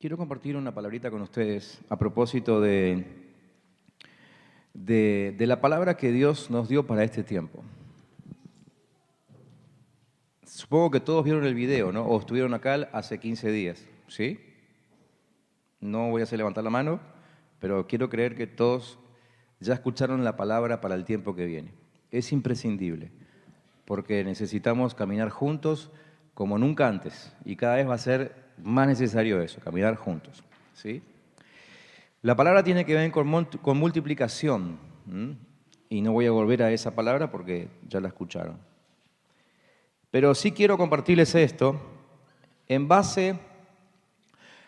Quiero compartir una palabrita con ustedes a propósito de la palabra que Dios nos dio para este tiempo. Supongo que todos vieron el video, ¿no? O estuvieron acá hace 15 días, ¿sí? No voy a hacer levantar la mano, pero quiero creer que todos ya escucharon la palabra para el tiempo que viene. Es imprescindible, porque necesitamos caminar juntos como nunca antes, y cada vez va a ser más necesario eso, caminar juntos, ¿sí? La palabra tiene que ver con multiplicación, y no voy a volver a esa palabra porque ya la escucharon. Pero sí quiero compartirles esto en base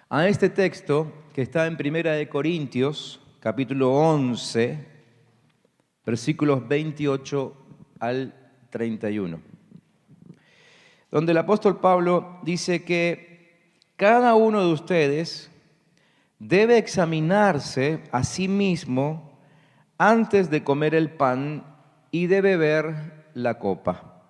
a este texto que está en 1 Corintios, capítulo 11, versículos 28 al 31, donde el apóstol Pablo dice que cada uno de ustedes debe examinarse a sí mismo antes de comer el pan y de beber la copa.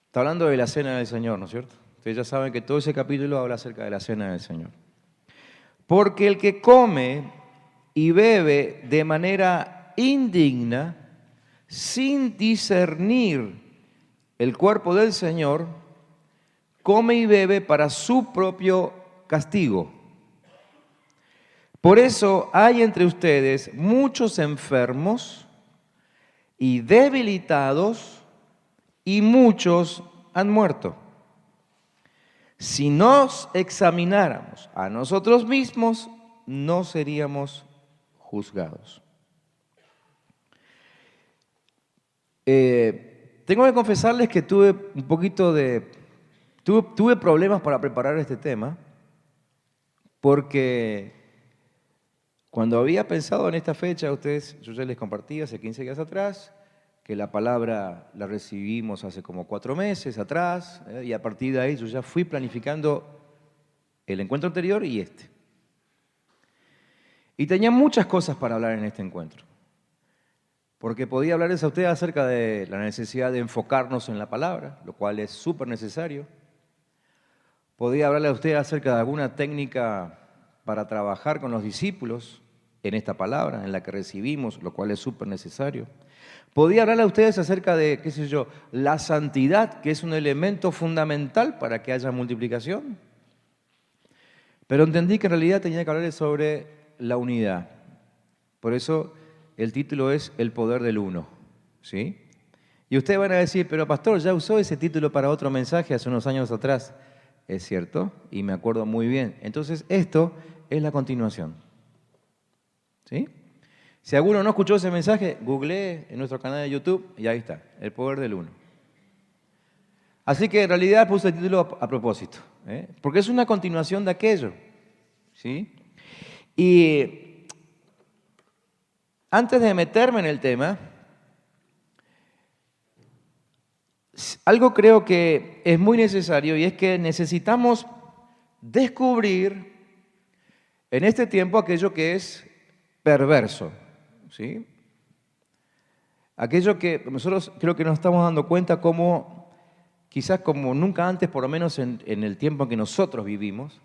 Está hablando de la cena del Señor, ¿no es cierto? Ustedes ya saben que todo ese capítulo habla acerca de la cena del Señor. Porque el que come y bebe de manera indigna, sin discernir el cuerpo del Señor, come y bebe para su propio castigo. Por eso hay entre ustedes muchos enfermos y debilitados, y muchos han muerto. Si nos examináramos a nosotros mismos, no seríamos juzgados. Tengo que confesarles que tuve problemas para preparar este tema, porque cuando había pensado en esta fecha, yo ya les compartí hace 15 días atrás, que la palabra la recibimos hace como 4 meses atrás, y a partir de ahí yo ya fui planificando el encuentro anterior y este. Y tenía muchas cosas para hablar en este encuentro, porque podía hablarles a ustedes acerca de la necesidad de enfocarnos en la palabra, lo cual es súper necesario. Podía hablarles a ustedes acerca de alguna técnica para trabajar con los discípulos en esta palabra, en la que recibimos, lo cual es súper necesario. Podía hablarle a ustedes acerca de, la santidad, que es un elemento fundamental para que haya multiplicación. Pero entendí que en realidad tenía que hablarles sobre la unidad. Por eso el título es El poder del uno, ¿sí? Y ustedes van a decir, pero pastor, ya usó ese título para otro mensaje hace unos años atrás. Es cierto, y me acuerdo muy bien. Entonces, esto es la continuación, ¿sí? Si alguno no escuchó ese mensaje, googlee en nuestro canal de YouTube y ahí está, El poder del uno. Así que en realidad puse el título a propósito, porque es una continuación de aquello, ¿sí? Y antes de meterme en el tema, algo creo que es muy necesario, y es que necesitamos descubrir en este tiempo aquello que es perverso, ¿sí? Aquello que nosotros creo que nos estamos dando cuenta como, quizás como nunca antes, por lo menos en el tiempo en que nosotros vivimos,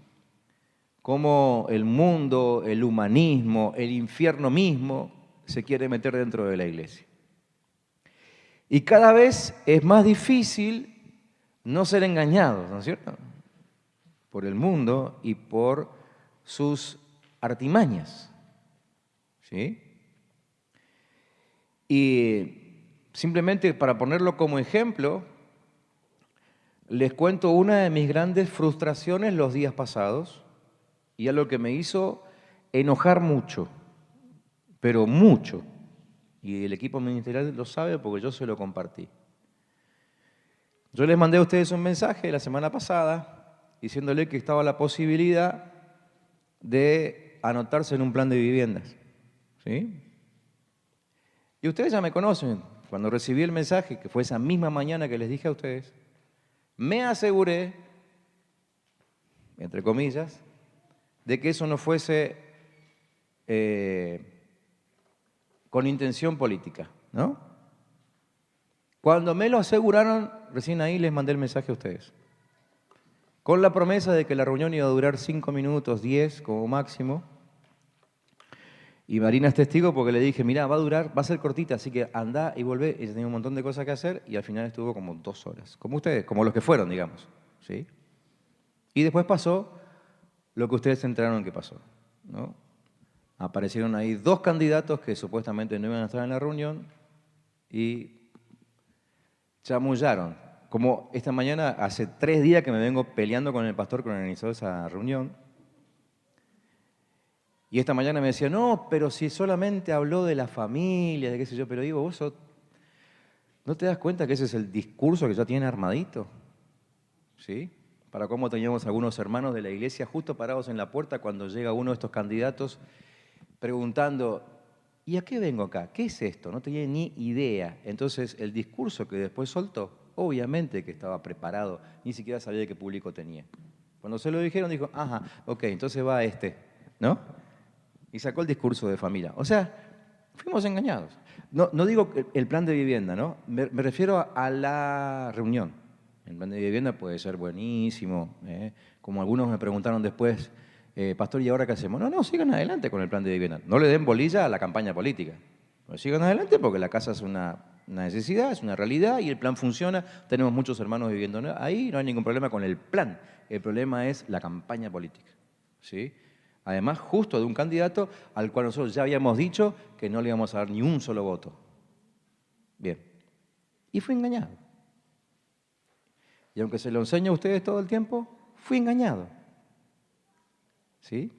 como el mundo, el humanismo, el infierno mismo se quiere meter dentro de la iglesia. Y cada vez es más difícil no ser engañados, ¿no es cierto?, por el mundo y por sus artimañas, ¿sí? Y simplemente para ponerlo como ejemplo, les cuento una de mis grandes frustraciones los días pasados, y algo que me hizo enojar mucho, pero mucho. Y el equipo ministerial lo sabe porque yo se lo compartí. Yo les mandé a ustedes un mensaje la semana pasada diciéndole que estaba la posibilidad de anotarse en un plan de viviendas, ¿sí? Y ustedes ya me conocen. Cuando recibí el mensaje, que fue esa misma mañana que les dije a ustedes, me aseguré, entre comillas, de que eso no fuese con intención política, ¿no? Cuando me lo aseguraron, recién ahí les mandé el mensaje a ustedes. con la promesa de que la reunión iba a durar 5 minutos, 10 como máximo. Y Marina es testigo porque le dije, mira, va a ser cortita, así que anda y volvé. Ella tenía un montón de cosas que hacer y al final estuvo como 2 horas. Como ustedes, como los que fueron, digamos. ¿Sí? Y después pasó lo que ustedes se enteraron que pasó, ¿no? Aparecieron ahí 2 candidatos que supuestamente no iban a estar en la reunión y chamullaron. Como esta mañana, hace 3 días que me vengo peleando con el pastor que organizó esa reunión. Y esta mañana me decía, no, pero si solamente habló de la familia, de qué sé yo, pero digo, ¿no te das cuenta que ese es el discurso que ya tiene armadito? ¿Sí? Para cómo teníamos algunos hermanos de la iglesia justo parados en la puerta cuando llega uno de estos candidatos preguntando, ¿y a qué vengo acá? ¿Qué es esto? No tenía ni idea. Entonces, el discurso que después soltó, obviamente que estaba preparado, ni siquiera sabía de qué público tenía. Cuando se lo dijeron, dijo, ajá, ok, entonces va ¿no? Y sacó el discurso de familia. O sea, fuimos engañados. No digo el plan de vivienda, ¿no? Me refiero a la reunión. El plan de vivienda puede ser buenísimo, como algunos me preguntaron después, pastor, ¿y ahora qué hacemos? No, sigan adelante con el plan de vivienda. No le den bolilla a la campaña política. Pues sigan adelante porque la casa es una necesidad, es una realidad y el plan funciona. Tenemos muchos hermanos viviendo ahí, no hay ningún problema con el plan. El problema es la campaña política, ¿sí? Además, justo de un candidato al cual nosotros ya habíamos dicho que no le íbamos a dar ni un solo voto. Bien. Y fui engañado. Y aunque se lo enseño a ustedes todo el tiempo, fui engañado. ¿Sí?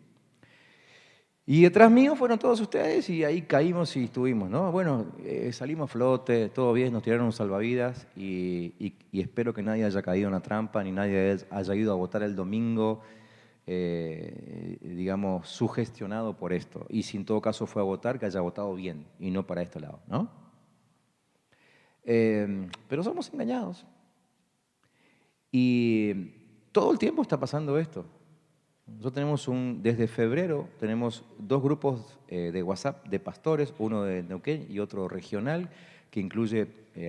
Y detrás mío fueron todos ustedes y ahí caímos y estuvimos, ¿no? Bueno, salimos a flote, todo bien, nos tiraron un salvavidas y espero que nadie haya caído en la trampa ni nadie haya ido a votar el domingo, digamos, sugestionado por esto. Y si en todo caso fue a votar, que haya votado bien y no para este lado, ¿no? Pero somos engañados. Y todo el tiempo está pasando esto. Nosotros tenemos desde febrero, tenemos 2 grupos de WhatsApp de pastores, uno de Neuquén y otro regional, que incluye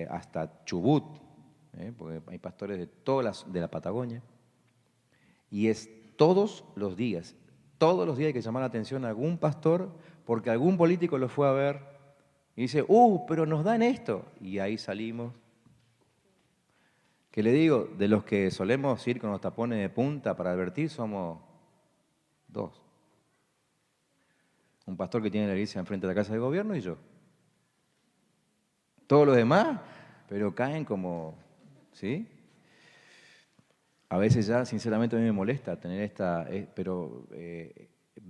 hasta Chubut, porque hay pastores de de la Patagonia. Y es todos los días hay que llamar la atención a algún pastor porque algún político lo fue a ver y dice, pero nos dan esto. Y ahí salimos. ¿Qué le digo? De los que solemos ir con los tapones de punta para advertir, somos 2. Un pastor que tiene la iglesia enfrente de la casa de gobierno y yo. Todos los demás, pero caen como, ¿sí? A veces ya, sinceramente, a mí me molesta tener pero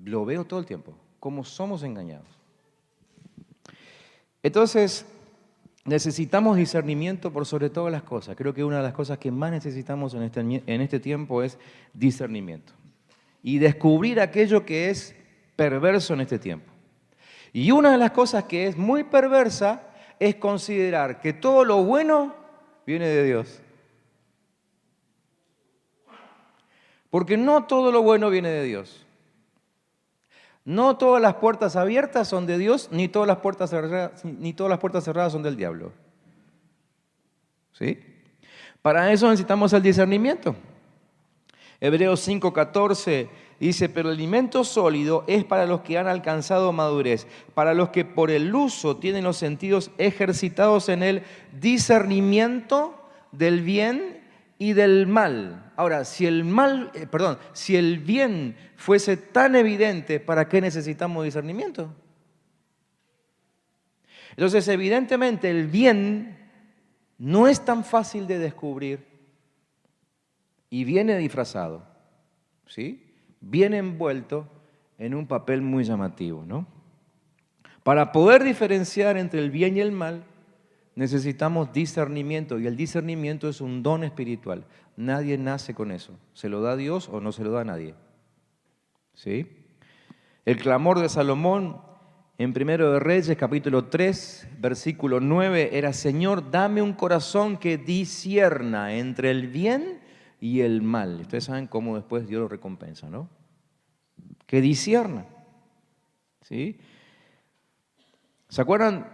lo veo todo el tiempo, cómo somos engañados. Entonces, necesitamos discernimiento por sobre todas las cosas. Creo que una de las cosas que más necesitamos en este tiempo es discernimiento. Y descubrir aquello que es perverso en este tiempo. Y una de las cosas que es muy perversa es considerar que todo lo bueno viene de Dios. Porque no todo lo bueno viene de Dios. No todas las puertas abiertas son de Dios, ni todas las puertas cerradas son del diablo. ¿Sí? Para eso necesitamos el discernimiento. Hebreos 5:14 dice, pero el alimento sólido es para los que han alcanzado madurez, para los que por el uso tienen los sentidos ejercitados en el discernimiento del bien y del mal. Ahora, si el bien fuese tan evidente, ¿para qué necesitamos discernimiento? Entonces, evidentemente, el bien no es tan fácil de descubrir y viene disfrazado, ¿sí? Viene envuelto en un papel muy llamativo, ¿no? Para poder diferenciar entre el bien y el mal, necesitamos discernimiento y el discernimiento es un don espiritual. Nadie nace con eso. ¿Se lo da Dios o no se lo da a nadie? ¿Sí? El clamor de Salomón en 1 de Reyes, capítulo 3, versículo 9, era: Señor, dame un corazón que discierna entre el bien y el mal. Ustedes saben cómo después Dios lo recompensa, ¿no? Que discierna. ¿Sí? ¿Se acuerdan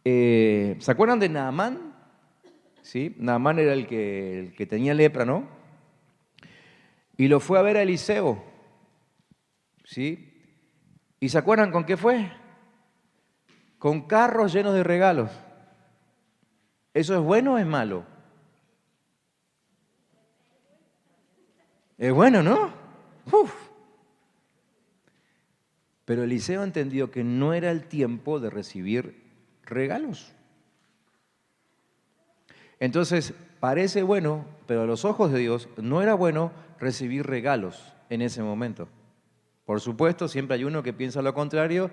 de Naamán? ¿Sí? Naamán era el que tenía lepra, ¿no? y lo fue a ver a Eliseo, ¿sí? ¿Y se acuerdan con qué fue? Con carros llenos de regalos. ¿Eso es bueno o es malo? Es bueno, ¿no? Uf. Pero Eliseo entendió que no era el tiempo de recibir regalos. Entonces, parece bueno, pero a los ojos de Dios no era bueno recibir regalos en ese momento. Por supuesto, siempre hay uno que piensa lo contrario,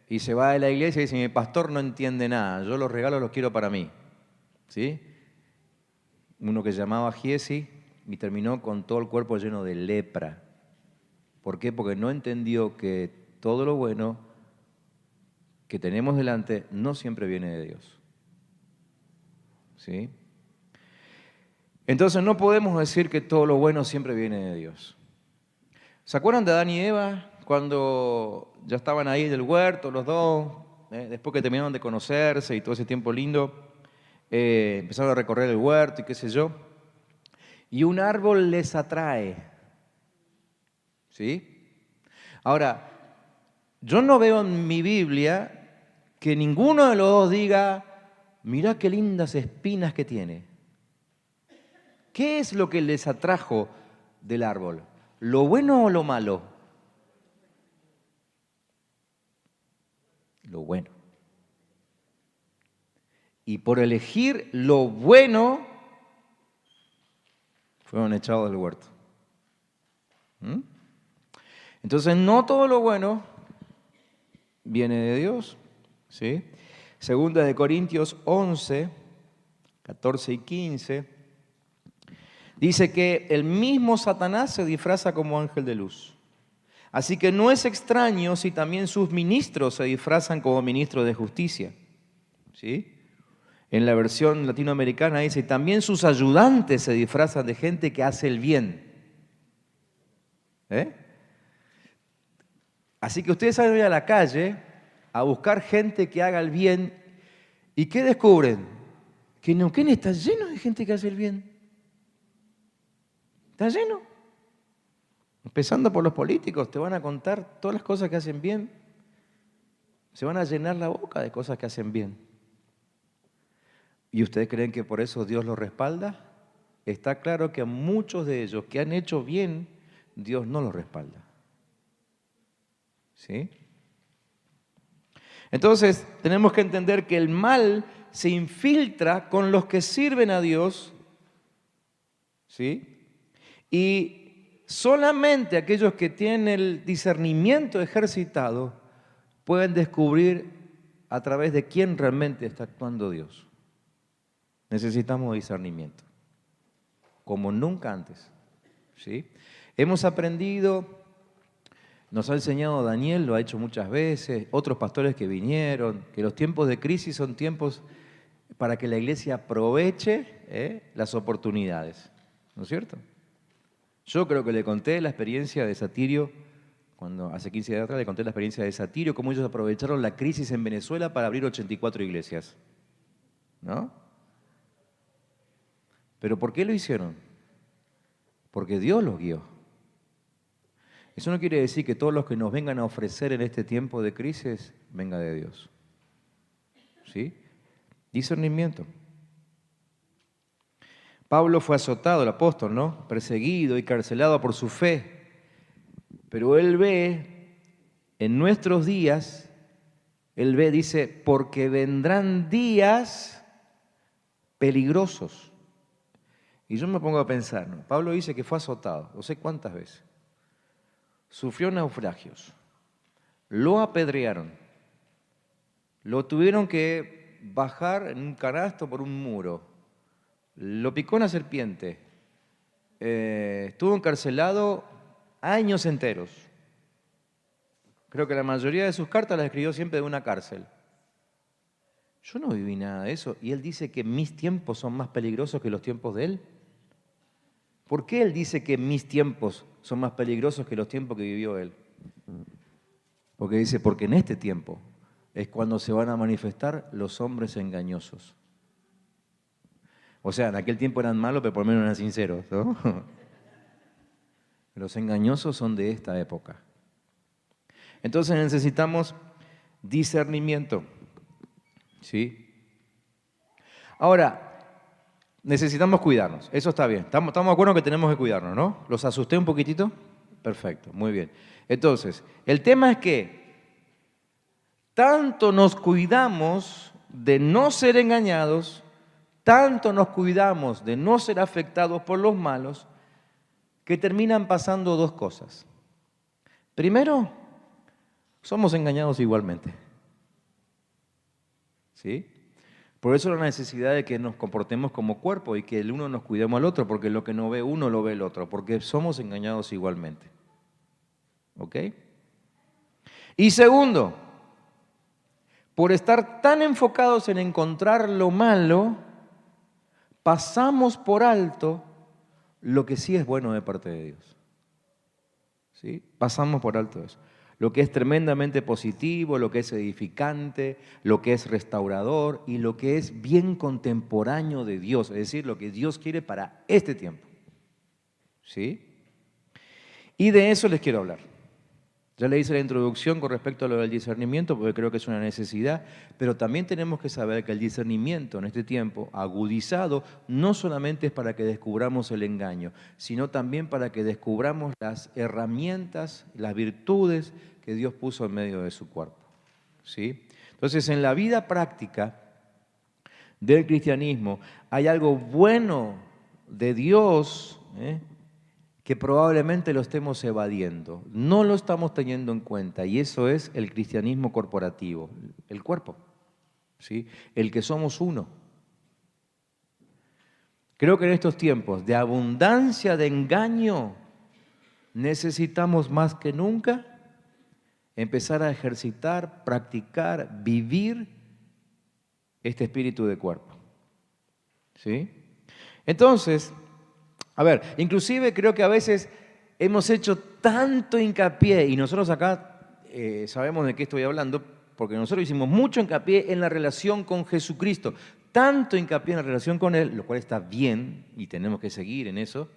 y se va de la iglesia y dice, mi pastor no entiende nada, yo los regalos los quiero para mí. ¿Sí? Uno que se llamaba Giesi y terminó con todo el cuerpo lleno de lepra. ¿Por qué? Porque no entendió que todo lo bueno que tenemos delante no siempre viene de Dios. ¿Sí? Entonces no podemos decir que todo lo bueno siempre viene de Dios. ¿Se acuerdan de Adán y Eva cuando ya estaban ahí en el huerto los dos, después que terminaron de conocerse y todo ese tiempo lindo, empezaron a recorrer el huerto y qué sé yo, y un árbol les atrae, ¿sí? Ahora, yo no veo en mi Biblia que ninguno de los dos diga, mirá qué lindas espinas que tiene. ¿Qué es lo que les atrajo del árbol? ¿Lo bueno o lo malo? Lo bueno. Y por elegir lo bueno, fueron echados del huerto. Entonces, no todo lo bueno viene de Dios, ¿sí? Segunda de Corintios 11, 14 y 15, dice que el mismo Satanás se disfraza como ángel de luz. Así que no es extraño si también sus ministros se disfrazan como ministros de justicia, ¿sí? En la versión latinoamericana dice, también sus ayudantes se disfrazan de gente que hace el bien. Así que ustedes salen a la calle a buscar gente que haga el bien. ¿Y qué descubren? Que Neuquén está lleno de gente que hace el bien. Está lleno. Empezando por los políticos, te van a contar todas las cosas que hacen bien. Se van a llenar la boca de cosas que hacen bien. ¿Y ustedes creen que por eso Dios los respalda? Está claro que a muchos de ellos que han hecho bien, Dios no los respalda. ¿Sí? Entonces, tenemos que entender que el mal se infiltra con los que sirven a Dios, ¿sí? Y solamente aquellos que tienen el discernimiento ejercitado pueden descubrir a través de quién realmente está actuando Dios. Necesitamos discernimiento, como nunca antes, ¿sí? Hemos aprendido, nos ha enseñado Daniel, lo ha hecho muchas veces, otros pastores que vinieron, que los tiempos de crisis son tiempos para que la iglesia aproveche las oportunidades, ¿no es cierto? Yo creo que le conté la experiencia de Satirio, cuando hace 15 días atrás le conté la experiencia de Satirio, cómo ellos aprovecharon la crisis en Venezuela para abrir 84 iglesias, ¿no? ¿Pero por qué lo hicieron? Porque Dios los guió. Eso no quiere decir que todos los que nos vengan a ofrecer en este tiempo de crisis venga de Dios. ¿Sí? Discernimiento. Pablo fue azotado, el apóstol, ¿no? Perseguido y carcelado por su fe. Pero él ve en nuestros días, él ve, dice, porque vendrán días peligrosos. Y yo me pongo a pensar, ¿no? Pablo dice que fue azotado, no sé cuántas veces. Sufrió naufragios, lo apedrearon, lo tuvieron que bajar en un canasto por un muro, lo picó una serpiente, estuvo encarcelado años enteros. Creo que la mayoría de sus cartas las escribió siempre de una cárcel. Yo no viví nada de eso. Y él dice que mis tiempos son más peligrosos que los tiempos de él. ¿Por qué él dice que mis tiempos son más peligrosos que los tiempos que vivió él? Porque dice, porque en este tiempo es cuando se van a manifestar los hombres engañosos. O sea, en aquel tiempo eran malos, pero por lo menos eran sinceros, ¿no? Los engañosos son de esta época. Entonces necesitamos discernimiento, ¿sí? Ahora, necesitamos cuidarnos, eso está bien. Estamos de acuerdo que tenemos que cuidarnos, ¿no? ¿Los asusté un poquitito? Perfecto, muy bien. Entonces, el tema es que tanto nos cuidamos de no ser engañados, tanto nos cuidamos de no ser afectados por los malos, que terminan pasando dos cosas. Primero, somos engañados igualmente. ¿Sí? Por eso la necesidad de que nos comportemos como cuerpo y que el uno nos cuidemos al otro, porque lo que no ve uno lo ve el otro, porque somos engañados igualmente. ¿Ok? Y segundo, por estar tan enfocados en encontrar lo malo, pasamos por alto lo que sí es bueno de parte de Dios. ¿Sí? Pasamos por alto eso. Lo que es tremendamente positivo, lo que es edificante, lo que es restaurador y lo que es bien contemporáneo de Dios, es decir, lo que Dios quiere para este tiempo. ¿Sí? Y de eso les quiero hablar. Ya le hice la introducción con respecto a lo del discernimiento, porque creo que es una necesidad, pero también tenemos que saber que el discernimiento en este tiempo, agudizado, no solamente es para que descubramos el engaño, sino también para que descubramos las herramientas, las virtudes que Dios puso en medio de su cuerpo. ¿Sí? Entonces, en la vida práctica del cristianismo hay algo bueno de Dios, que probablemente lo estemos evadiendo, no lo estamos teniendo en cuenta, y eso es el cristianismo corporativo, el cuerpo, ¿sí? El que somos uno. Creo que en estos tiempos de abundancia de engaño necesitamos más que nunca empezar a ejercitar, practicar, vivir este espíritu de cuerpo, ¿sí? Entonces, a ver, inclusive creo que a veces hemos hecho tanto hincapié, y nosotros acá sabemos de qué estoy hablando, porque nosotros hicimos mucho hincapié en la relación con Jesucristo, tanto hincapié en la relación con Él, lo cual está bien y tenemos que seguir en eso,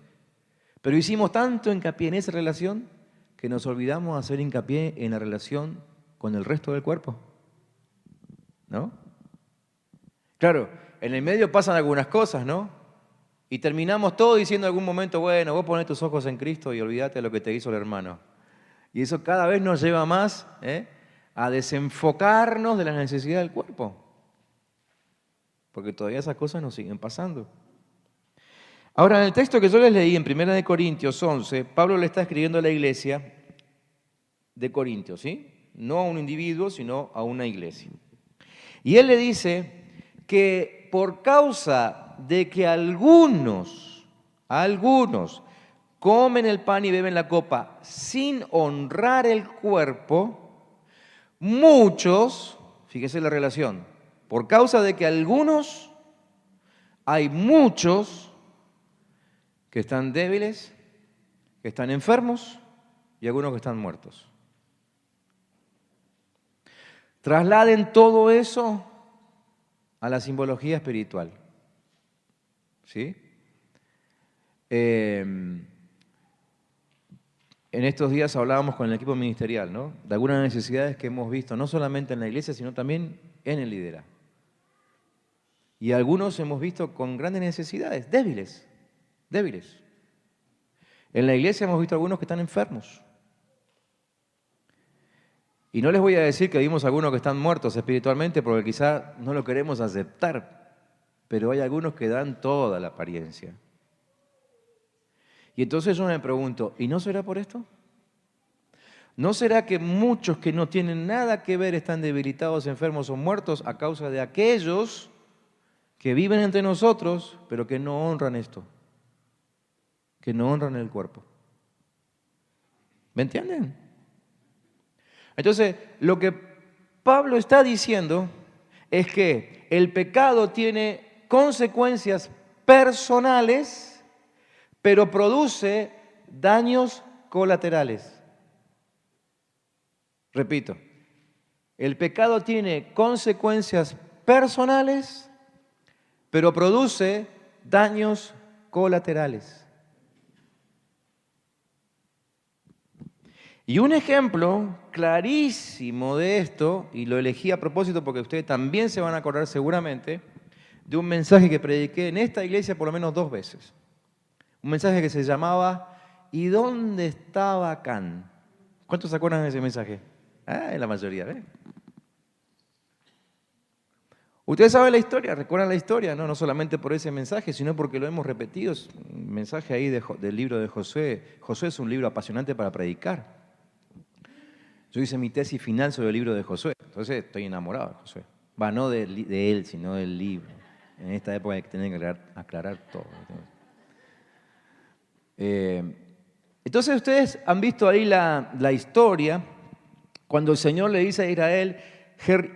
pero hicimos tanto hincapié en esa relación que nos olvidamos de hacer hincapié en la relación con el resto del cuerpo, ¿no? Claro, en el medio pasan algunas cosas, ¿no? Y terminamos todo diciendo en algún momento, bueno, vos ponés tus ojos en Cristo y olvídate de lo que te hizo el hermano. Y eso cada vez nos lleva más a desenfocarnos de la necesidad del cuerpo. Porque todavía esas cosas nos siguen pasando. Ahora, en el texto que yo les leí en 1 Corintios 11, Pablo le está escribiendo a la iglesia de Corintios, ¿sí? No a un individuo, sino a una iglesia. Y él le dice que por causa de que algunos comen el pan y beben la copa sin honrar el cuerpo, muchos, fíjese la relación, por causa de que algunos, hay muchos que están débiles, que están enfermos y algunos que están muertos. Trasladen todo eso a la simbología espiritual. ¿Sí? En estos días hablábamos con el equipo ministerial, ¿no? De algunas necesidades que hemos visto, no solamente en la iglesia, sino también en el liderazgo. Y algunos hemos visto con grandes necesidades, débiles. En la iglesia hemos visto algunos que están enfermos. Y no les voy a decir que vimos algunos que están muertos espiritualmente, porque quizá no lo queremos aceptar. Pero hay algunos que dan toda la apariencia. Y entonces yo me pregunto, ¿y no será por esto? ¿No será que muchos que no tienen nada que ver están debilitados, enfermos o muertos a causa de aquellos que viven entre nosotros, pero que no honran esto? Que no honran el cuerpo. ¿Me entienden? Entonces, lo que Pablo está diciendo es que el pecado tiene consecuencias personales, pero produce daños colaterales. Repito, el pecado tiene consecuencias personales, pero produce daños colaterales. Y un ejemplo clarísimo de esto, y lo elegí a propósito porque ustedes también se van a acordar seguramente, de un mensaje que prediqué en esta iglesia por lo menos 2 veces. Un mensaje que se llamaba ¿Y dónde estaba Acán? ¿Cuántos se acuerdan de ese mensaje? La mayoría, ¿ves? Ustedes saben la historia, recuerdan la historia, ¿no? No solamente por ese mensaje, sino porque lo hemos repetido. Es un mensaje ahí del libro de Josué. Josué es un libro apasionante para predicar. Yo hice mi tesis final sobre el libro de Josué, entonces estoy enamorado de Josué. No de él, sino del libro. En esta época hay que tener que aclarar todo. Entonces ustedes han visto ahí la historia, cuando el Señor le dice a Israel,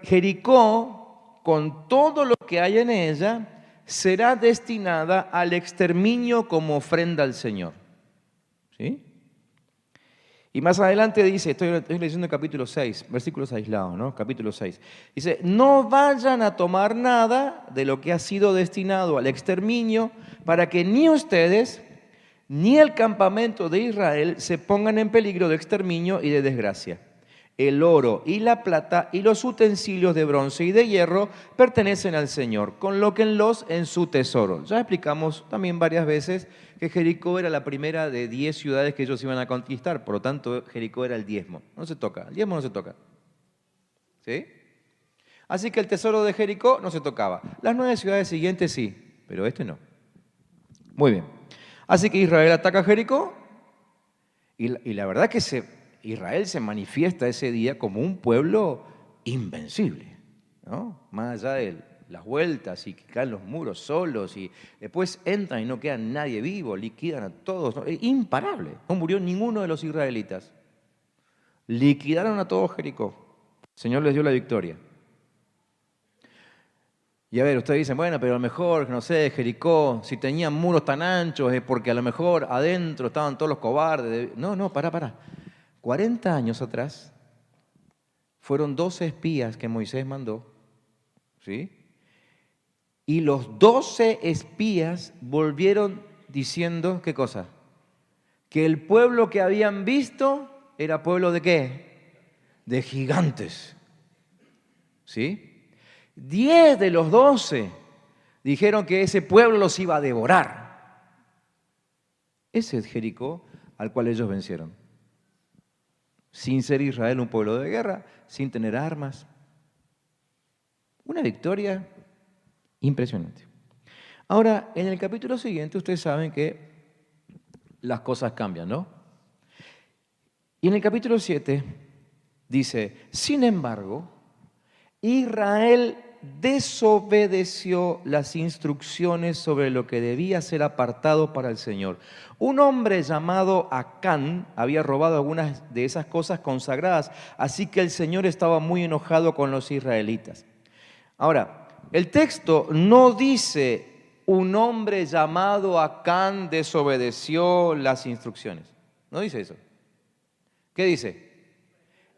Jericó, con todo lo que hay en ella, será destinada al exterminio como ofrenda al Señor. ¿Sí? Y más adelante dice, estoy leyendo el capítulo 6, versículos aislados, ¿no? Capítulo 6. Dice, no vayan a tomar nada de lo que ha sido destinado al exterminio para que ni ustedes ni el campamento de Israel se pongan en peligro de exterminio y de desgracia. El oro y la plata y los utensilios de bronce y de hierro pertenecen al Señor, colóquenlos en su tesoro. Ya explicamos también varias veces que Jericó era la primera de 10 ciudades que ellos iban a conquistar, por lo tanto Jericó era el diezmo. No se toca, el diezmo no se toca. ¿Sí? Así que el tesoro de Jericó no se tocaba. Las 9 ciudades siguientes sí, pero este no. Muy bien. Así que Israel ataca a Jericó y la verdad que Israel se manifiesta ese día como un pueblo invencible, ¿no? Más allá de las vueltas y que caen los muros solos y después entran y no queda nadie vivo, liquidan a todos, ¿no? Es imparable, no murió ninguno de los israelitas. Liquidaron a todo Jericó. El Señor les dio la victoria. Y a ver, ustedes dicen, bueno, pero a lo mejor, no sé, Jericó, si tenían muros tan anchos es porque a lo mejor adentro estaban todos los cobardes. No, pará. 40 años atrás fueron 12 espías que Moisés mandó, ¿sí? Y los 12 espías volvieron diciendo, ¿qué cosa? Que el pueblo que habían visto era pueblo ¿de qué? De gigantes, ¿sí? 10 de los 12 dijeron que ese pueblo los iba a devorar. Ese es Jericó al cual ellos vencieron. Sin ser Israel un pueblo de guerra, sin tener armas. Una victoria impresionante. Ahora, en el capítulo siguiente, ustedes saben que las cosas cambian, ¿no? Y en el capítulo 7 dice, sin embargo, Israel desobedeció las instrucciones sobre lo que debía ser apartado para el Señor. Un hombre llamado Acán había robado algunas de esas cosas consagradas, así que el Señor estaba muy enojado con los israelitas. Ahora, el texto no dice un hombre llamado Acán desobedeció las instrucciones. No dice eso. ¿Qué dice?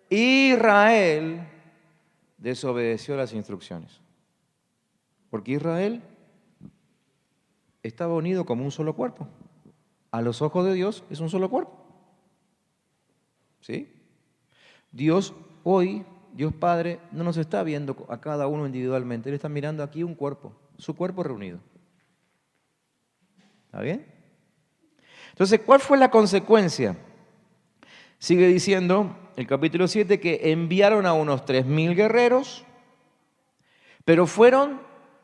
Israel desobedeció las instrucciones. Porque Israel estaba unido como un solo cuerpo. A los ojos de Dios es un solo cuerpo. ¿Sí? Dios hoy, Dios Padre, no nos está viendo a cada uno individualmente. Él está mirando aquí un cuerpo, su cuerpo reunido. ¿Está bien? Entonces, ¿cuál fue la consecuencia? Sigue diciendo el capítulo 7 que enviaron a unos 3.000 guerreros, pero fueron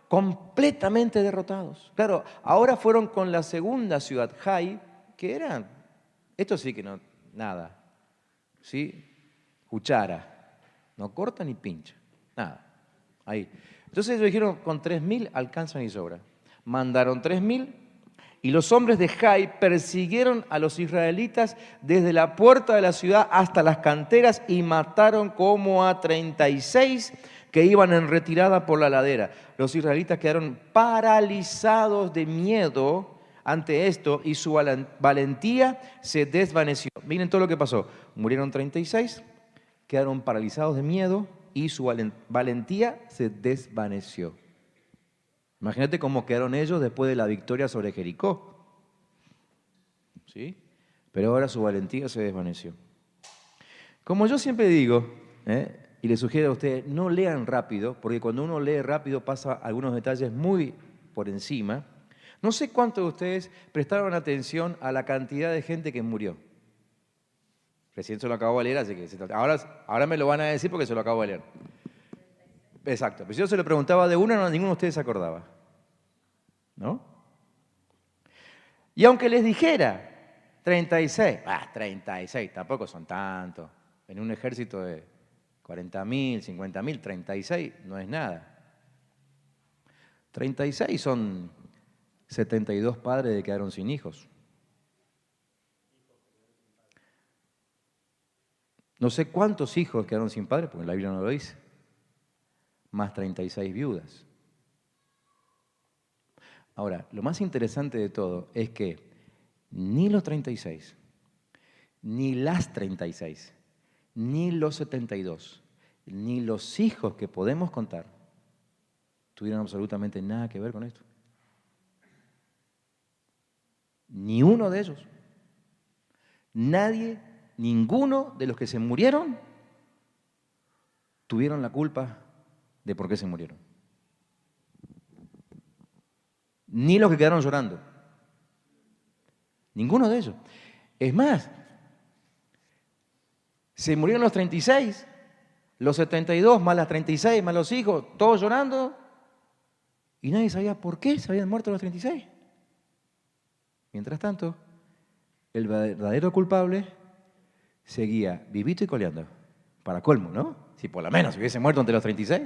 completamente derrotados. Claro, ahora fueron con la segunda ciudad, Jai, que eran, esto sí que no, nada, ¿sí? Cuchara, no corta ni pincha, nada, ahí. Entonces ellos dijeron, con 3.000 alcanzan y sobra. Mandaron 3.000. Y los hombres de Jai persiguieron a los israelitas desde la puerta de la ciudad hasta las canteras y mataron como a 36 que iban en retirada por la ladera. Los israelitas quedaron paralizados de miedo ante esto y su valentía se desvaneció. Miren todo lo que pasó. Murieron 36, quedaron paralizados de miedo y su valentía se desvaneció. Imagínate cómo quedaron ellos después de la victoria sobre Jericó. ¿Sí? Pero ahora su valentía se desvaneció. Como yo siempre digo, y les sugiero a ustedes, no lean rápido, porque cuando uno lee rápido pasa algunos detalles muy por encima. No sé cuántos de ustedes prestaron atención a la cantidad de gente que murió. Recién se lo acabo de leer, así que ahora me lo van a decir porque se lo acabo de leer. Exacto, pero si yo se lo preguntaba de una, ninguno de ustedes se acordaba. ¿No? Y aunque les dijera 36, 36, tampoco son tantos. En un ejército de 40.000, 50.000, 36 no es nada. 36 son 72 padres que quedaron sin hijos. No sé cuántos hijos quedaron sin padres, porque la Biblia no lo dice. Más 36 viudas. Ahora, lo más interesante de todo es que ni los 36, ni las 36, ni los 72, ni los hijos que podemos contar, tuvieron absolutamente nada que ver con esto. Ni uno de ellos. Nadie, ninguno de los que se murieron tuvieron la culpa de por qué se murieron. Ni los que quedaron llorando. Ninguno de ellos. Es más, se murieron los 36, los 72 más las 36 más los hijos, todos llorando, y nadie sabía por qué se habían muerto los 36. Mientras tanto, el verdadero culpable seguía vivito y coleando. Para colmo, ¿no? Si por lo menos se hubiese muerto entre los 36,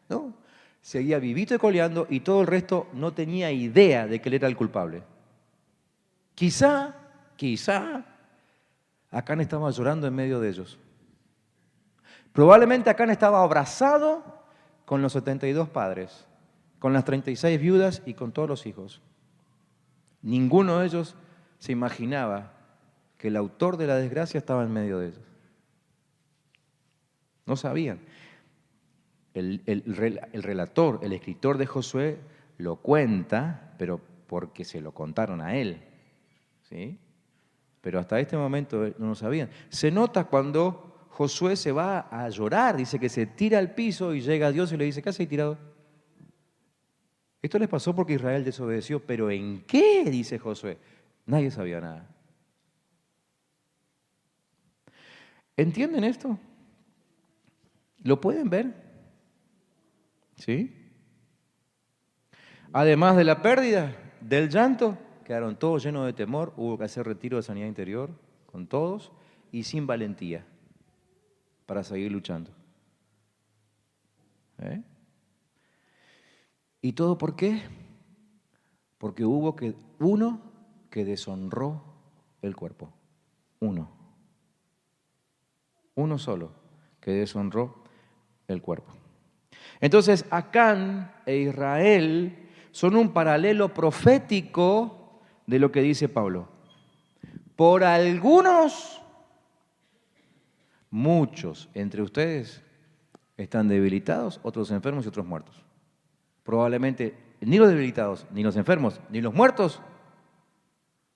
¿no? Seguía vivito y coleando y todo el resto no tenía idea de que él era el culpable. Quizá, Acán estaba llorando en medio de ellos. Probablemente Acán estaba abrazado con los 72 padres, con las 36 viudas y con todos los hijos. Ninguno de ellos se imaginaba que el autor de la desgracia estaba en medio de ellos. No sabían. El relator, el escritor de Josué lo cuenta, pero porque se lo contaron a él. ¿Sí? Pero hasta este momento no lo sabían. Se nota cuando Josué se va a llorar, dice que se tira al piso y llega a Dios y le dice, ¿qué haces tirado? Esto les pasó porque Israel desobedeció, pero ¿en qué? Dice Josué. Nadie sabía nada. ¿Entienden esto? ¿Lo pueden ver? ¿Sí? Además de la pérdida, del llanto, quedaron todos llenos de temor, hubo que hacer retiro de sanidad interior con todos y sin valentía para seguir luchando. ¿Y todo por qué? Porque hubo uno que deshonró el cuerpo. Uno solo que deshonró el cuerpo. Entonces, Acán e Israel son un paralelo profético de lo que dice Pablo. Por algunos, muchos entre ustedes están debilitados, otros enfermos y otros muertos. Probablemente ni los debilitados, ni los enfermos, ni los muertos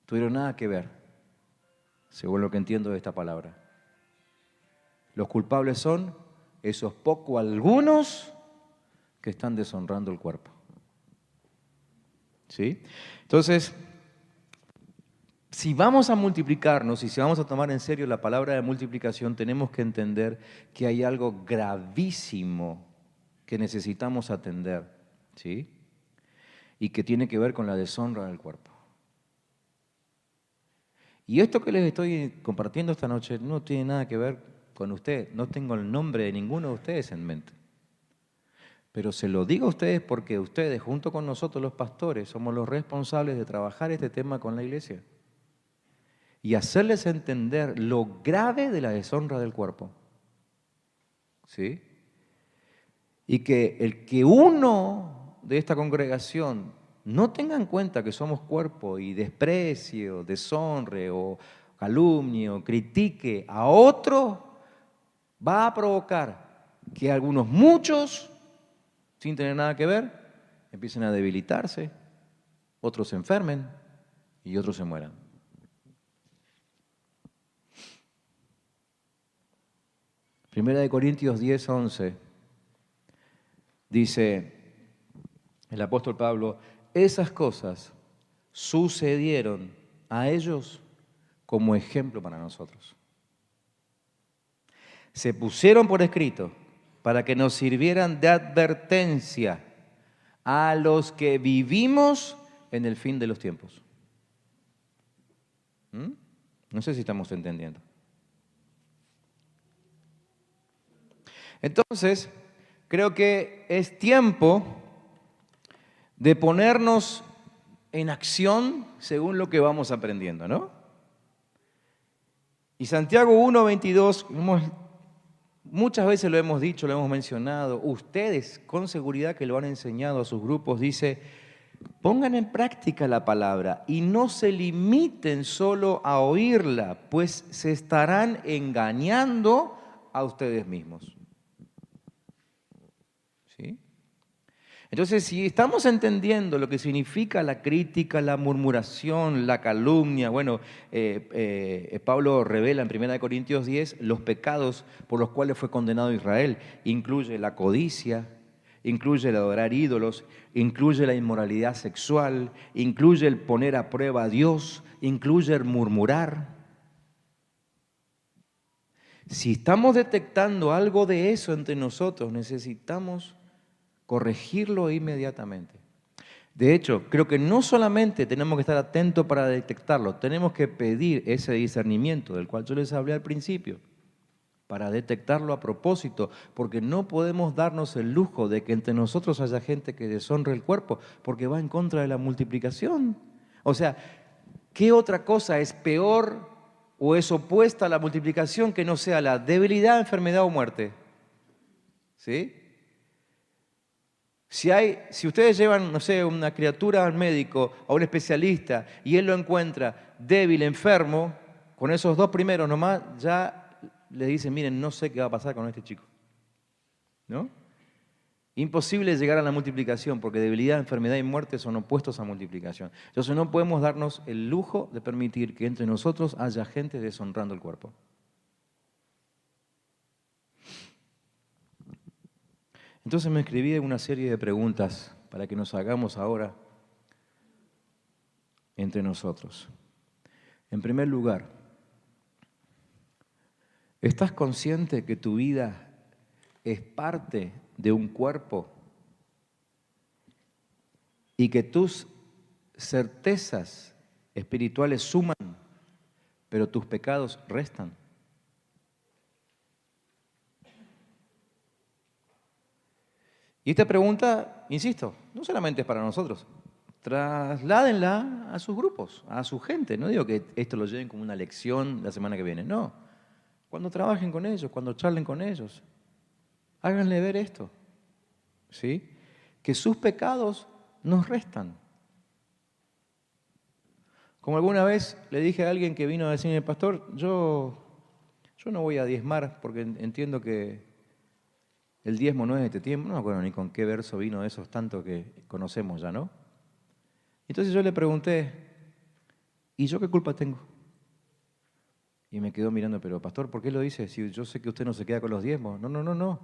tuvieron nada que ver, según lo que entiendo de esta palabra. Los culpables son esos pocos algunos que están deshonrando el cuerpo. ¿Sí? Entonces, si vamos a multiplicarnos y si vamos a tomar en serio la palabra de multiplicación, tenemos que entender que hay algo gravísimo que necesitamos atender, ¿sí? Y que tiene que ver con la deshonra del cuerpo. Y esto que les estoy compartiendo esta noche no tiene nada que ver con usted. No tengo el nombre de ninguno de ustedes en mente. Pero se lo digo a ustedes porque ustedes, junto con nosotros los pastores, somos los responsables de trabajar este tema con la iglesia y hacerles entender lo grave de la deshonra del cuerpo. ¿Sí? Y que el que uno de esta congregación no tenga en cuenta que somos cuerpo y desprecie, o deshonre, o calumnie, o critique a otro, va a provocar que algunos, muchos, sin tener nada que ver, empiecen a debilitarse, otros se enfermen y otros se mueran. Primera de Corintios 10, 11 dice el apóstol Pablo, esas cosas sucedieron a ellos como ejemplo para nosotros. Se pusieron por escrito para que nos sirvieran de advertencia a los que vivimos en el fin de los tiempos. No sé si estamos entendiendo. Entonces, creo que es tiempo de ponernos en acción según lo que vamos aprendiendo, ¿no? Y Santiago 1:22, muchas veces lo hemos dicho, lo hemos mencionado, ustedes con seguridad que lo han enseñado a sus grupos, dice, pongan en práctica la palabra y no se limiten solo a oírla, pues se estarán engañando a ustedes mismos. ¿Sí? Entonces, si estamos entendiendo lo que significa la crítica, la murmuración, la calumnia, bueno, Pablo revela en 1 Corintios 10 los pecados por los cuales fue condenado Israel. Incluye la codicia, incluye el adorar ídolos, incluye la inmoralidad sexual, incluye el poner a prueba a Dios, incluye el murmurar. Si estamos detectando algo de eso entre nosotros, necesitamos corregirlo inmediatamente. De hecho, creo que no solamente tenemos que estar atentos para detectarlo, tenemos que pedir ese discernimiento del cual yo les hablé al principio, para detectarlo a propósito, porque no podemos darnos el lujo de que entre nosotros haya gente que deshonre el cuerpo, porque va en contra de la multiplicación. O sea, ¿qué otra cosa es peor o es opuesta a la multiplicación que no sea la debilidad, enfermedad o muerte? ¿Sí? Si ustedes llevan, no sé, una criatura al médico, a un especialista, y él lo encuentra débil, enfermo, con esos dos primeros nomás, ya le dicen, miren, no sé qué va a pasar con este chico. ¿No? Imposible llegar a la multiplicación, porque debilidad, enfermedad y muerte son opuestos a multiplicación. Entonces no podemos darnos el lujo de permitir que entre nosotros haya gente deshonrando el cuerpo. Entonces me escribí una serie de preguntas para que nos hagamos ahora entre nosotros. En primer lugar, ¿estás consciente que tu vida es parte de un cuerpo y que tus certezas espirituales suman, pero tus pecados restan? Y esta pregunta, insisto, no solamente es para nosotros, trasládenla a sus grupos, a su gente. No digo que esto lo lleven como una lección la semana que viene, no. Cuando trabajen con ellos, cuando charlen con ellos, háganle ver esto, ¿sí? Que sus pecados nos restan. Como alguna vez le dije a alguien que vino a decirme, pastor, yo no voy a diezmar porque entiendo que el diezmo no es de este tiempo, no me acuerdo ni con qué verso vino de esos tantos que conocemos ya, ¿no? Entonces yo le pregunté, ¿y yo qué culpa tengo? Y me quedó mirando, pero pastor, ¿por qué lo dice? Si yo sé que usted no se queda con los diezmos. No.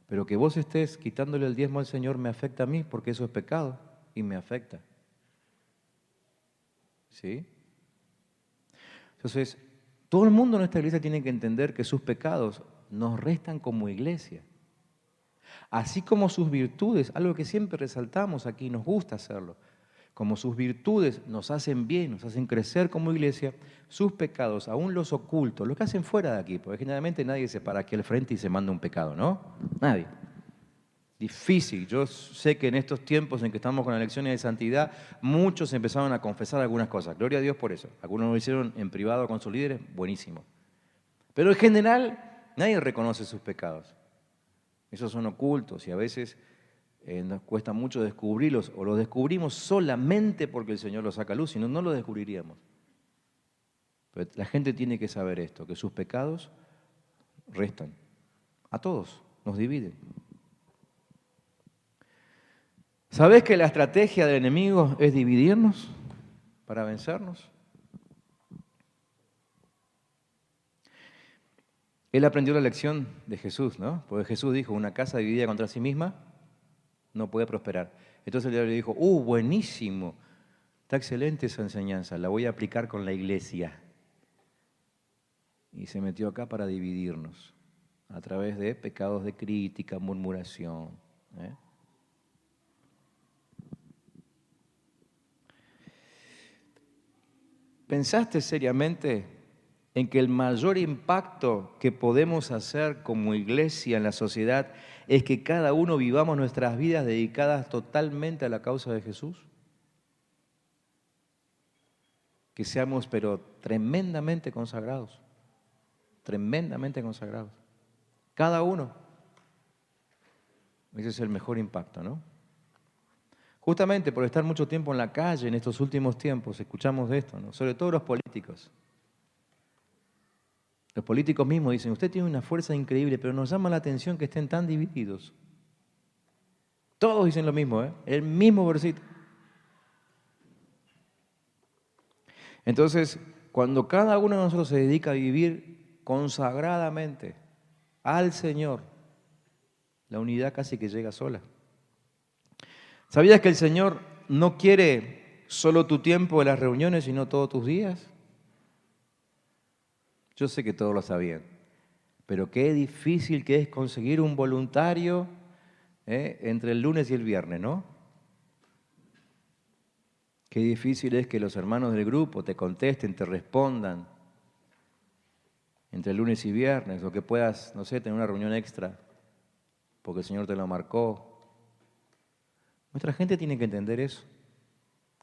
Pero que vos estés quitándole el diezmo al Señor me afecta a mí porque eso es pecado y me afecta. ¿Sí? Entonces, todo el mundo en esta iglesia tiene que entender que sus pecados nos restan como iglesia. Así como sus virtudes, algo que siempre resaltamos aquí, nos gusta hacerlo, como sus virtudes nos hacen bien, nos hacen crecer como iglesia, sus pecados, aún los ocultos, los que hacen fuera de aquí, porque generalmente nadie se para aquí al frente y se manda un pecado, ¿no? Nadie. Difícil. Yo sé que en estos tiempos en que estamos con las lecciones de santidad, muchos empezaron a confesar algunas cosas. Gloria a Dios por eso. Algunos lo hicieron en privado con sus líderes, buenísimo. Pero en general, nadie reconoce sus pecados. Esos son ocultos y a veces nos cuesta mucho descubrirlos o los descubrimos solamente porque el Señor los saca a luz, si no, no los descubriríamos. Pero la gente tiene que saber esto, que sus pecados restan. A todos, nos dividen. ¿Sabés que la estrategia del enemigo es dividirnos para vencernos? Él aprendió la lección de Jesús, ¿no? Porque Jesús dijo, una casa dividida contra sí misma no puede prosperar. Entonces el diablo le dijo, buenísimo, está excelente esa enseñanza, la voy a aplicar con la iglesia. Y se metió acá para dividirnos, a través de pecados de crítica, murmuración. ¿Pensaste seriamente en que el mayor impacto que podemos hacer como iglesia en la sociedad es que cada uno vivamos nuestras vidas dedicadas totalmente a la causa de Jesús? Que seamos, pero tremendamente consagrados. Tremendamente consagrados. Cada uno. Ese es el mejor impacto, ¿no? Justamente por estar mucho tiempo en la calle en estos últimos tiempos, escuchamos de esto, ¿no? Sobre todo los políticos. Los políticos mismos dicen, usted tiene una fuerza increíble, pero nos llama la atención que estén tan divididos. Todos dicen lo mismo, el mismo versito. Entonces, cuando cada uno de nosotros se dedica a vivir consagradamente al Señor, la unidad casi que llega sola. ¿Sabías que el Señor no quiere solo tu tiempo de las reuniones, sino todos tus días? Yo sé que todos lo sabían, pero qué difícil que es conseguir un voluntario entre el lunes y el viernes, ¿no? Qué difícil es que los hermanos del grupo te contesten, te respondan entre el lunes y viernes, o que puedas, no sé, tener una reunión extra, porque el Señor te lo marcó. Nuestra gente tiene que entender eso,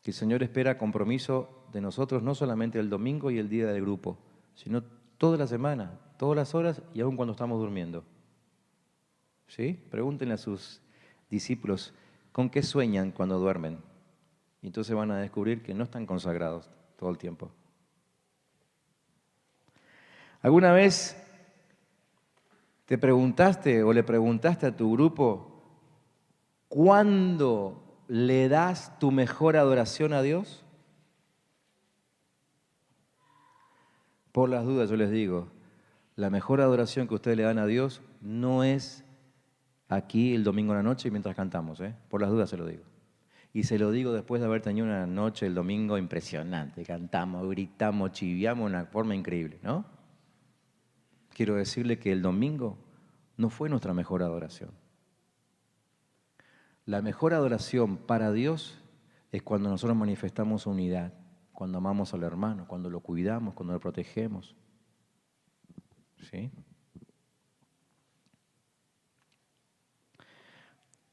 que el Señor espera compromiso de nosotros no solamente el domingo y el día del grupo, sino toda la semana, todas las horas y aún cuando estamos durmiendo. ¿Sí? Pregúntenle a sus discípulos con qué sueñan cuando duermen. Y entonces van a descubrir que no están consagrados todo el tiempo. ¿Alguna vez te preguntaste o le preguntaste a tu grupo cuándo le das tu mejor adoración a Dios? Por las dudas yo les digo, la mejor adoración que ustedes le dan a Dios no es aquí el domingo en la noche mientras cantamos, por las dudas se lo digo. Y se lo digo después de haber tenido una noche el domingo impresionante, cantamos, gritamos, chiviamos de una forma increíble, ¿no? Quiero decirle que el domingo no fue nuestra mejor adoración. La mejor adoración para Dios es cuando nosotros manifestamos unidad, cuando amamos al hermano, cuando lo cuidamos, cuando lo protegemos. ¿Sí?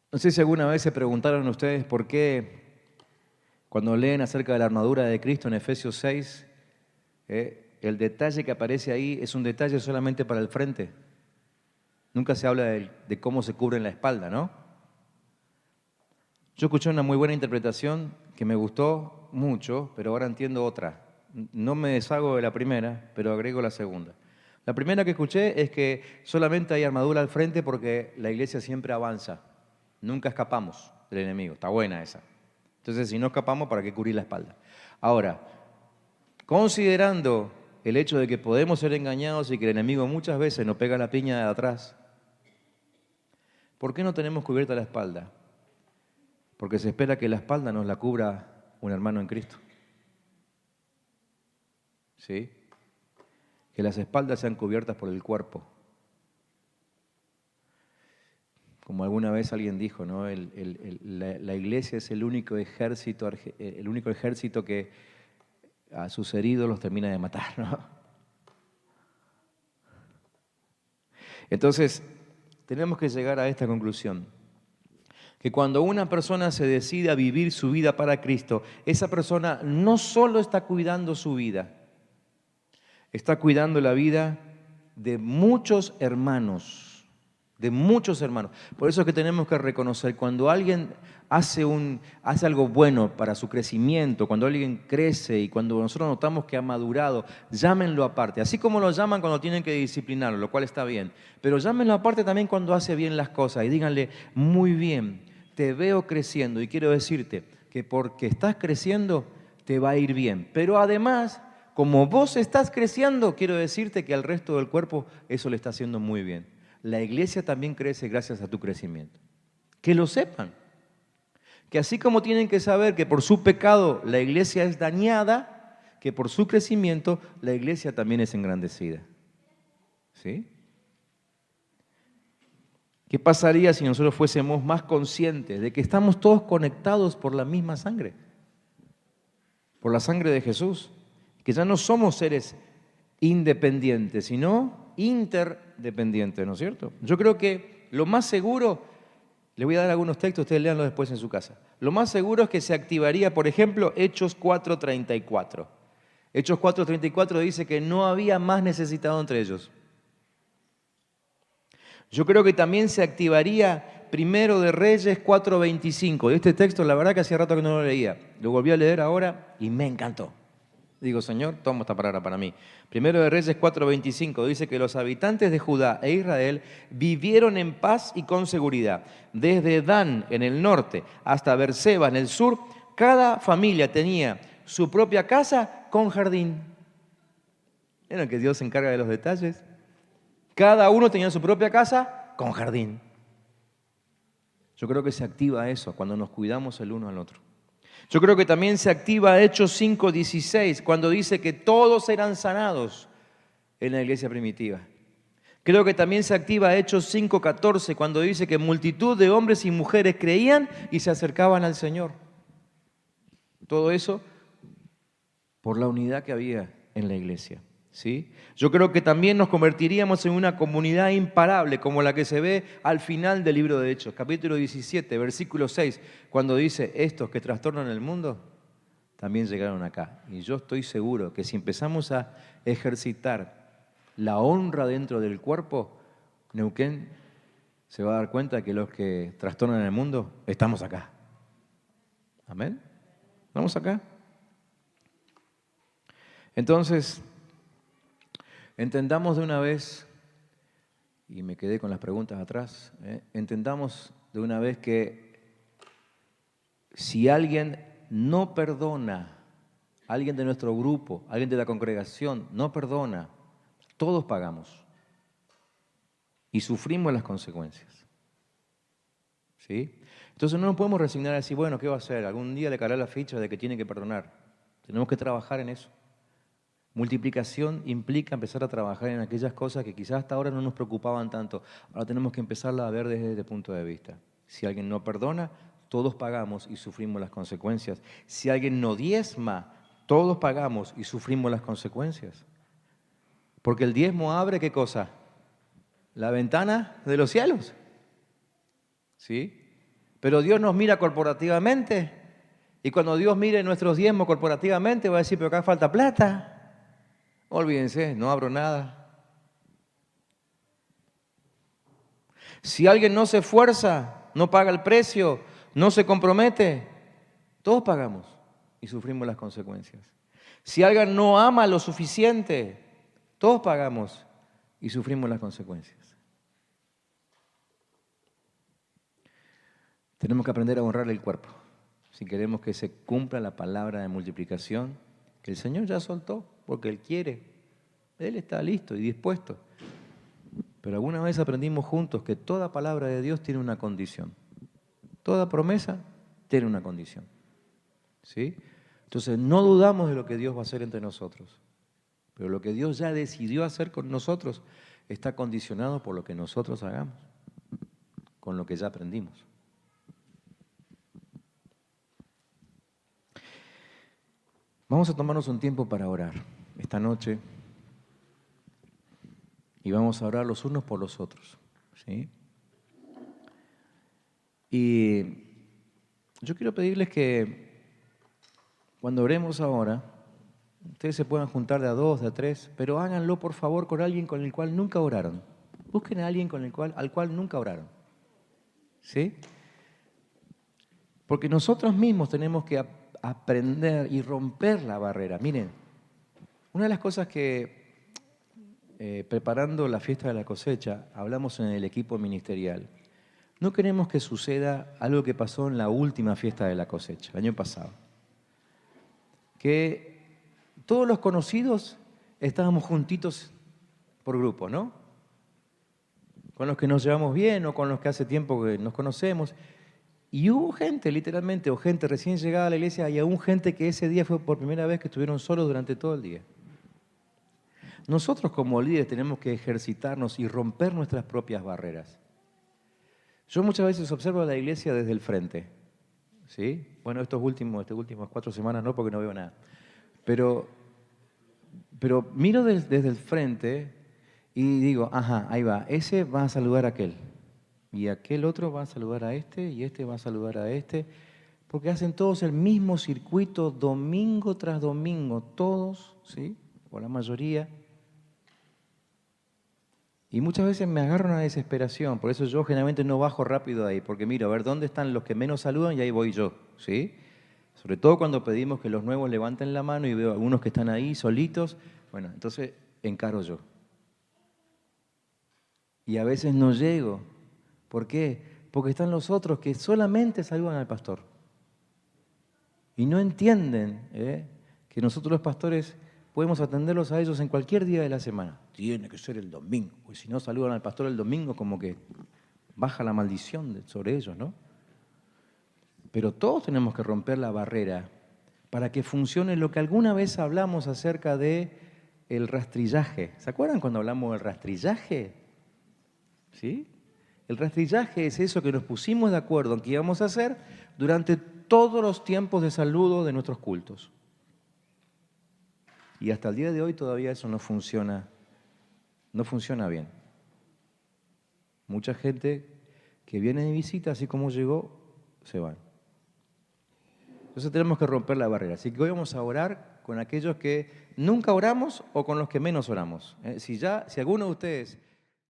No sé si alguna vez se preguntaron ustedes por qué, cuando leen acerca de la armadura de Cristo en Efesios 6, el detalle que aparece ahí es un detalle solamente para el frente. Nunca se habla de cómo se cubre en la espalda, ¿no? Yo escuché una muy buena interpretación que me gustó mucho, pero ahora entiendo otra. No me deshago de la primera, pero agrego la segunda. La primera que escuché es que solamente hay armadura al frente porque la iglesia siempre avanza. Nunca escapamos del enemigo. Está buena esa. Entonces, si no escapamos, ¿para qué cubrir la espalda? Ahora, considerando el hecho de que podemos ser engañados y que el enemigo muchas veces nos pega la piña de atrás, ¿por qué no tenemos cubierta la espalda? Porque se espera que la espalda nos la cubra un hermano en Cristo. ¿Sí? Que las espaldas sean cubiertas por el cuerpo. Como alguna vez alguien dijo, ¿no? La iglesia es el único ejército que a sus heridos los termina de matar, ¿no? Entonces, tenemos que llegar a esta conclusión. Que cuando una persona se decide a vivir su vida para Cristo, esa persona no solo está cuidando su vida, está cuidando la vida de muchos hermanos, de muchos hermanos. Por eso es que tenemos que reconocer, cuando alguien hace algo bueno para su crecimiento, cuando alguien crece y cuando nosotros notamos que ha madurado, llámenlo aparte. Así como lo llaman cuando tienen que disciplinarlo, lo cual está bien. Pero llámenlo aparte también cuando hace bien las cosas y díganle, muy bien. te veo creciendo y quiero decirte que porque estás creciendo te va a ir bien. Pero además, como vos estás creciendo, quiero decirte que al resto del cuerpo eso le está haciendo muy bien. La iglesia también crece gracias a tu crecimiento. Que lo sepan. Que así como tienen que saber que por su pecado la iglesia es dañada, que por su crecimiento la iglesia también es engrandecida. ¿Sí? ¿Qué pasaría si nosotros fuésemos más conscientes de que estamos todos conectados por la misma sangre? Por la sangre de Jesús. Que ya no somos seres independientes, sino interdependientes, ¿no es cierto? Yo creo que lo más seguro, les voy a dar algunos textos, ustedes léanlos después en su casa. Lo más seguro es que se activaría, por ejemplo, Hechos 4:34. Hechos 4:34 dice que no había más necesitado entre ellos. Yo creo que también se activaría Primero de Reyes 4:25. Este texto, la verdad que hacía rato que no lo leía. Lo volví a leer ahora y me encantó. Digo, Señor, toma esta palabra para mí. Primero de Reyes 4:25 dice que los habitantes de Judá e Israel vivieron en paz y con seguridad. Desde Dan en el norte hasta Beerseba en el sur, cada familia tenía su propia casa con jardín. ¿Vieron que Dios se encarga de los detalles? Cada uno tenía su propia casa con jardín. Yo creo que se activa eso cuando nos cuidamos el uno al otro. Yo creo que también se activa Hechos 5:16 cuando dice que todos eran sanados en la iglesia primitiva. Creo que también se activa Hechos 5:14 cuando dice que multitud de hombres y mujeres creían y se acercaban al Señor. Todo eso por la unidad que había en la iglesia. ¿Sí? Yo creo que también nos convertiríamos en una comunidad imparable, como la que se ve al final del libro de Hechos, capítulo 17, versículo 6, cuando dice, estos que trastornan el mundo, también llegaron acá. Y yo estoy seguro que si empezamos a ejercitar la honra dentro del cuerpo, Neuquén se va a dar cuenta que los que trastornan el mundo, estamos acá. ¿Amén? ¿Vamos acá? Entonces, entendamos de una vez, y me quedé con las preguntas atrás, entendamos de una vez que si alguien no perdona, alguien de nuestro grupo, alguien de la congregación no perdona, todos pagamos y sufrimos las consecuencias. ¿Sí? Entonces no nos podemos resignar a decir, bueno, ¿qué va a hacer? Algún día le caerá la ficha de que tiene que perdonar. Tenemos que trabajar en eso. Multiplicación implica empezar a trabajar en aquellas cosas que quizás hasta ahora no nos preocupaban tanto. Ahora tenemos que empezarla a ver desde este punto de vista. Si alguien no perdona, todos pagamos y sufrimos las consecuencias. Si alguien no diezma, todos pagamos y sufrimos las consecuencias. Porque el diezmo abre, ¿qué cosa? La ventana de los cielos. ¿Sí? Pero Dios nos mira corporativamente y cuando Dios mire nuestros diezmos corporativamente va a decir, pero acá falta plata. Olvídense, no abro nada. Si alguien no se esfuerza, no paga el precio, no se compromete, todos pagamos y sufrimos las consecuencias. Si alguien no ama lo suficiente, todos pagamos y sufrimos las consecuencias. Tenemos que aprender a honrar el cuerpo si queremos que se cumpla la palabra de multiplicación que el Señor ya soltó, porque Él quiere. Él está listo y dispuesto. Pero alguna vez aprendimos juntos que toda palabra de Dios tiene una condición. Toda promesa tiene una condición. ¿Sí? Entonces no dudamos de lo que Dios va a hacer entre nosotros. Pero lo que Dios ya decidió hacer con nosotros está condicionado por lo que nosotros hagamos, con lo que ya aprendimos. Vamos a tomarnos un tiempo para orar esta noche y vamos a orar los unos por los otros, ¿sí? Y yo quiero pedirles que cuando oremos ahora, ustedes se puedan juntar de a dos, de a tres, pero háganlo por favor con alguien con el cual nunca oraron. Busquen a alguien al cual nunca oraron, ¿sí? Porque nosotros mismos tenemos que aprender y romper la barrera. Miren, una de las cosas que preparando la fiesta de la cosecha hablamos en el equipo ministerial, No queremos que suceda algo que pasó en la última fiesta de la cosecha, el año pasado. Que todos los conocidos estábamos juntitos por grupo, ¿no? Con los que nos llevamos bien o con los que hace tiempo que nos conocemos. Y hubo gente, literalmente, o gente recién llegada a la iglesia, y aún gente que ese día fue por primera vez que estuvieron solos durante todo el día. Nosotros como líderes tenemos que ejercitarnos y romper nuestras propias barreras. Yo muchas veces observo a la iglesia desde el frente, ¿sí? Bueno, estas últimas 4 semanas no, porque no veo nada. Pero miro desde el frente y digo, ajá, ahí va, ese va a saludar a aquel. Y aquel otro va a saludar a este, y este va a saludar a este, porque hacen todos el mismo circuito domingo tras domingo, todos, ¿sí? O la mayoría. Y muchas veces me agarro una desesperación, por eso yo generalmente no bajo rápido ahí, porque miro a ver dónde están los que menos saludan y ahí voy yo, ¿sí? Sobre todo cuando pedimos que los nuevos levanten la mano y veo algunos que están ahí solitos, bueno, entonces encaro yo. Y a veces no llego. ¿Por qué? Porque están los otros que solamente saludan al pastor. Y no entienden que nosotros los pastores podemos atenderlos a ellos en cualquier día de la semana. Tiene que ser el domingo, porque si no saludan al pastor el domingo como que baja la maldición sobre ellos, ¿no? Pero todos tenemos que romper la barrera para que funcione lo que alguna vez hablamos acerca de el rastrillaje. ¿Se acuerdan cuando hablamos del rastrillaje? ¿Sí? El rastrillaje es eso que nos pusimos de acuerdo en que íbamos a hacer durante todos los tiempos de saludo de nuestros cultos. Y hasta el día de hoy todavía eso no funciona bien. Mucha gente que viene de visita, así como llegó, se van. Entonces tenemos que romper la barrera. Así que hoy vamos a orar con aquellos que nunca oramos o con los que menos oramos. Si alguno de ustedes